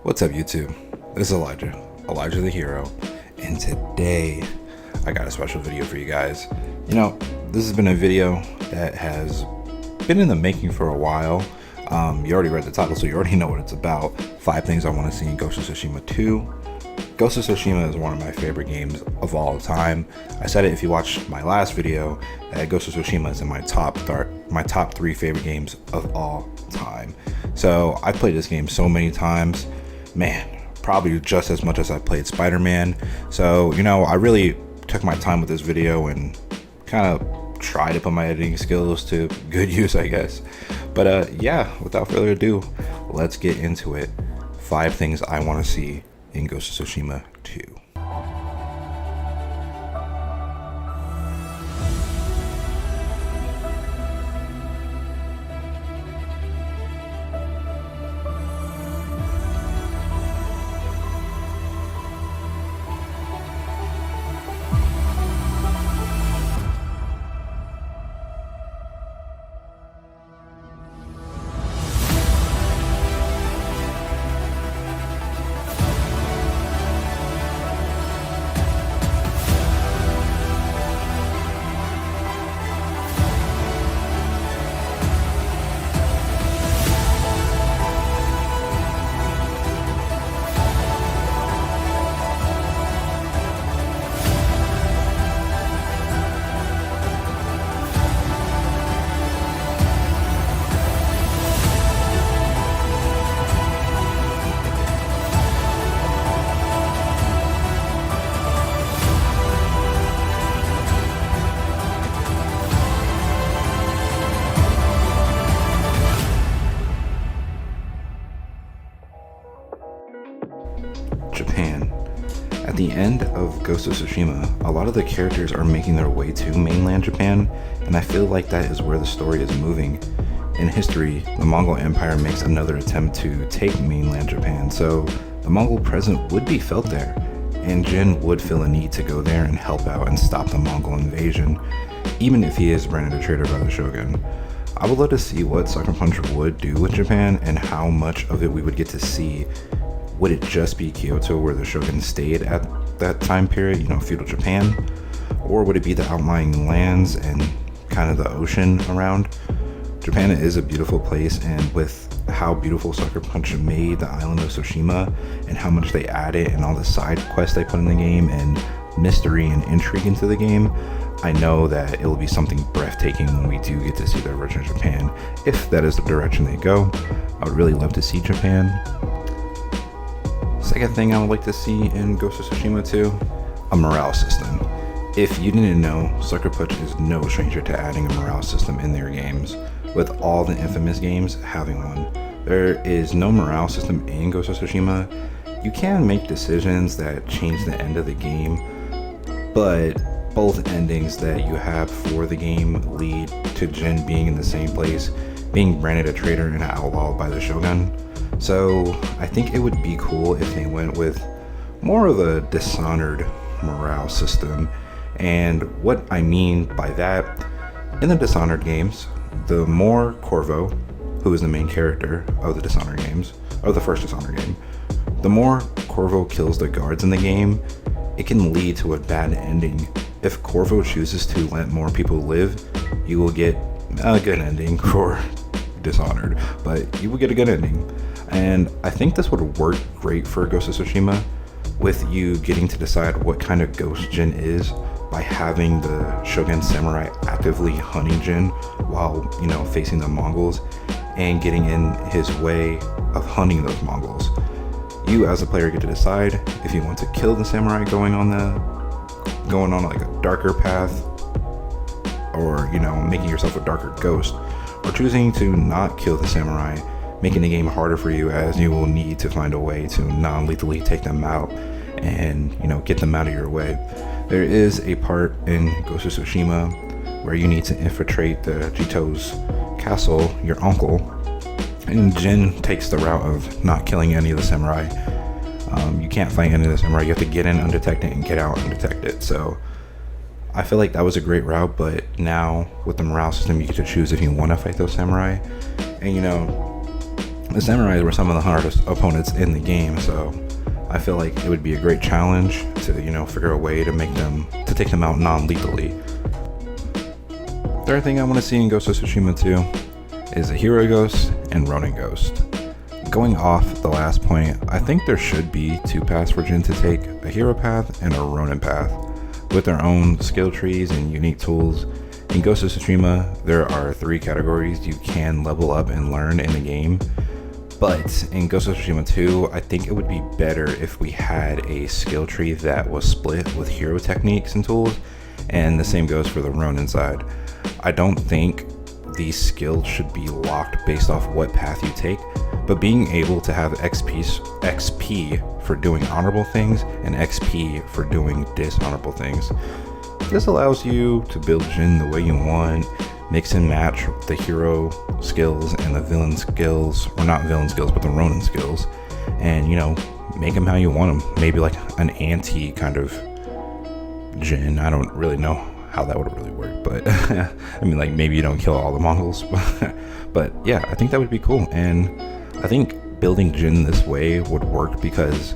What's up, YouTube? This is Elijah the Hero, and today I got a special video for you guys. This has been a video that has been in the making for a while. You already read the title, so you already know what it's about. 5 things I want to see in Ghost of Tsushima 2. Ghost of Tsushima is one of my favorite games of all time. I said it if you watched my last video, that Ghost of Tsushima is in my top 3 favorite games of all time. So I've played this game so many times. Man, probably just as much as I played Spider-Man. So, I really took my time with this video and kind of tried to put my editing skills to good use, I guess. But yeah, without further ado, let's get into it. 5 things I want to see in Ghost of Tsushima 2. Japan. At the end of Ghost of Tsushima, a lot of the characters are making their way to mainland Japan, and I feel like that is where the story is moving. In history, the Mongol Empire makes another attempt to take mainland Japan, so the Mongol presence would be felt there, and Jin would feel a need to go there and help out and stop the Mongol invasion, even if he is branded a traitor by the Shogun. I would love to see what Sucker Punch would do with Japan and how much of it we would get to see. Would it just be Kyoto where the Shogun stayed at that time period, feudal Japan? Or would it be the outlying lands and kind of the ocean around? Japan is a beautiful place, and with how beautiful Sucker Punch made the island of Tsushima and how much they added and all the side quests they put in the game and mystery and intrigue into the game, I know that it will be something breathtaking when we do get to see the original Japan. If that is the direction they go, I would really love to see Japan. Second thing I would like to see in Ghost of Tsushima 2, a morale system. If you didn't know, Sucker Punch is no stranger to adding a morale system in their games, with all the infamous games having one. There is no morale system in Ghost of Tsushima. You can make decisions that change the end of the game, but both endings that you have for the game lead to Jin being in the same place, being branded a traitor and outlawed by the Shogun. So I think it would be cool if they went with more of a Dishonored morale system. And what I mean by that, in the Dishonored games, the more Corvo, who is the main character of the Dishonored games, or the first Dishonored game, the more Corvo kills the guards in the game, it can lead to a bad ending. If Corvo chooses to let more people live, you will get a good ending for Dishonored, but you will get a good ending. And I think this would work great for Ghost of Tsushima, with you getting to decide what kind of ghost Jin is by having the Shogun Samurai actively hunting Jin while, facing the Mongols and getting in his way of hunting those Mongols. You as a player get to decide if you want to kill the samurai going on like a darker path, or, making yourself a darker ghost, or choosing to not kill the samurai, making the game harder for you as you will need to find a way to non-lethally take them out and, get them out of your way. There is a part in Ghost of Tsushima where you need to infiltrate the Jito's castle, your uncle, and Jin takes the route of not killing any of the samurai. You can't fight any of the samurai, you have to get in undetected and get out undetected. So I feel like that was a great route, but now with the morale system, you get to choose if you want to fight those samurai. And The samurais were some of the hardest opponents in the game, so I feel like it would be a great challenge to, figure a way to take them out non-lethally. Third thing I want to see in Ghost of Tsushima 2 is a hero ghost and Ronin ghost. Going off the last point, I think there should be 2 paths for Jin to take, a hero path and a Ronin path, with their own skill trees and unique tools. In Ghost of Tsushima, there are 3 categories you can level up and learn in the game, but in Ghost of Tsushima 2, I think it would be better if we had a skill tree that was split with hero techniques and tools, and the same goes for the Ronin side. I don't think these skills should be locked based off what path you take, but being able to have XP for doing honorable things and XP for doing dishonorable things. This allows you to build Jin the way you want, mix and match the hero skills and the villain skills, or not villain skills, but the Ronin skills, and make them how you want them. Maybe like an anti kind of Jin. I don't really know how that would really work, but I mean, like, maybe you don't kill all the Mongols, but yeah, I think that would be cool. And I think building Jin this way would work because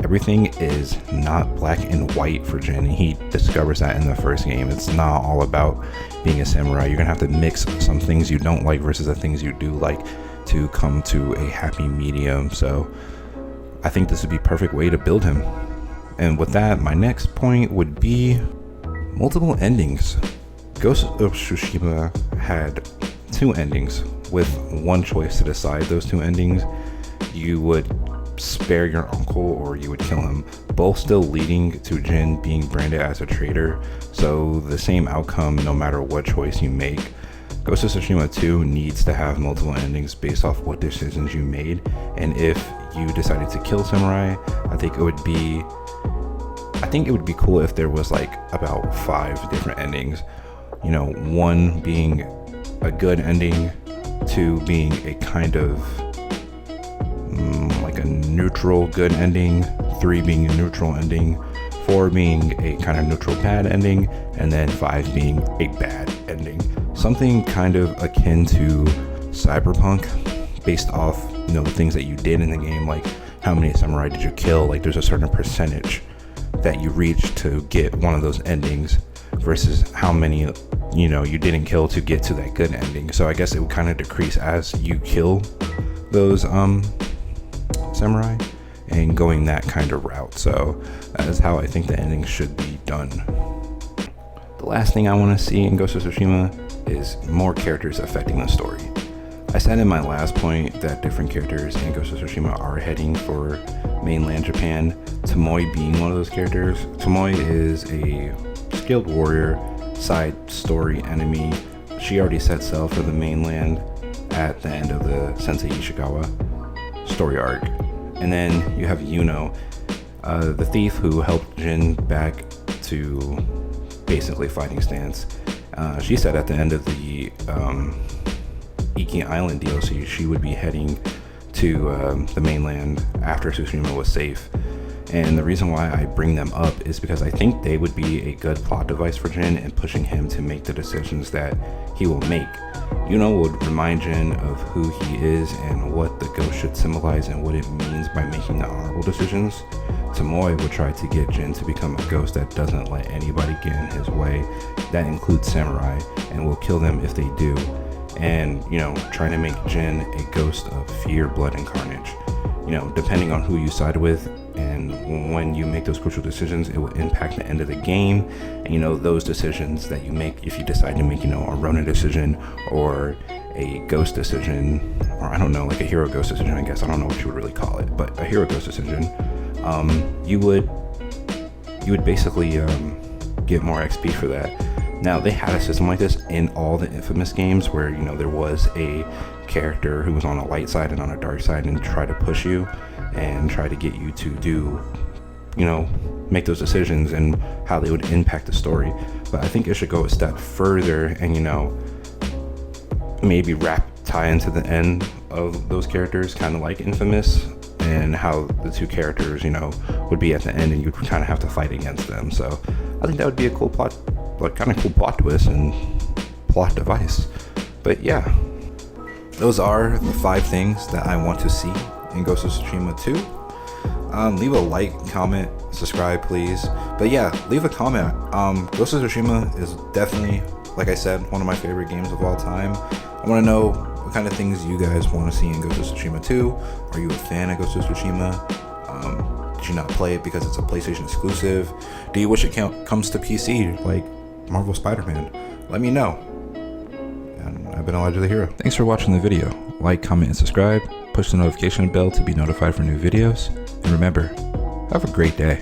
everything is not black and white for Jin. He discovers that in the first game. It's not all about being a samurai. You're gonna have to mix some things you don't like versus the things you do like to come to a happy medium. So I think this would be a perfect way to build him. And with that, my next point would be multiple endings. Ghost of Tsushima had 2 endings. With one choice to decide those 2 endings, you would spare your uncle or you would kill him, both still leading to Jin being branded as a traitor, so the same outcome no matter what choice you make. Ghost of Tsushima 2 needs to have multiple endings based off what decisions you made, and if you decided to kill samurai, I think it would be cool if there was like about 5 different endings. 1 being a good ending, 2 being a kind of like a neutral good ending, 3 being a neutral ending, 4 being a kind of neutral bad ending, and then 5 being a bad ending. Something kind of akin to Cyberpunk, based off the things that you did in the game, like how many samurai did you kill. Like there's a certain percentage that you reach to get one of those endings versus how many you didn't kill to get to that good ending. So I guess it would kind of decrease as you kill those samurai and going that kind of route. So that is how I think the ending should be done. The last thing I want to see in Ghost of Tsushima is more characters affecting the story. I said in my last point that different characters in Ghost of Tsushima are heading for mainland Japan, Tomoe being one of those characters. Tomoe is a skilled warrior, side story enemy. She already set sail for the mainland at the end of the Sensei Ishikawa story arc. And then you have Yuno, the thief who helped Jin back to basically fighting stance. She said at the end of the Iki Island DLC, she would be heading to the mainland after Tsushima was safe. And the reason why I bring them up is because I think they would be a good plot device for Jin and pushing him to make the decisions that he will make. Yuno would remind Jin of who he is and what the ghost should symbolize and what it means by making the honorable decisions. Tomoe would try to get Jin to become a ghost that doesn't let anybody get in his way. That includes samurai, and will kill them if they do. And, trying to make Jin a ghost of fear, blood, and carnage. Depending on who you side with and when you make those crucial decisions, it will impact the end of the game. And, those decisions that you make, if you decide to make, a Ronin decision or a ghost decision, or I don't know, like a hero ghost decision, I guess. I don't know what you would really call it, but a hero ghost decision, you would basically get more XP for that. Now, they had a system like this in all the Infamous games where, there was a character who was on a light side and on a dark side and try to push you and try to get you to do, make those decisions and how they would impact the story. But I think it should go a step further and, maybe tie into the end of those characters, kind of like Infamous, and how the 2 characters, would be at the end and you'd kind of have to fight against them. So I think that would be a cool plot, like kind of cool plot twist and plot device. But yeah, those are the 5 things that I want to see in Ghost of Tsushima 2. Leave a like, comment, subscribe, please. But yeah, leave a comment. Ghost of Tsushima is definitely, like I said, one of my favorite games of all time. I want to know what kind of things you guys want to see in Ghost of Tsushima 2. Are you a fan of Ghost of Tsushima? Did you not play it because it's a PlayStation exclusive? Do you wish it comes to PC like Marvel Spider-Man? Let me know. And I've been Elijah the Hero. Thanks for watching the video. Like, comment, and subscribe. Push the notification bell to be notified for new videos. And remember, have a great day.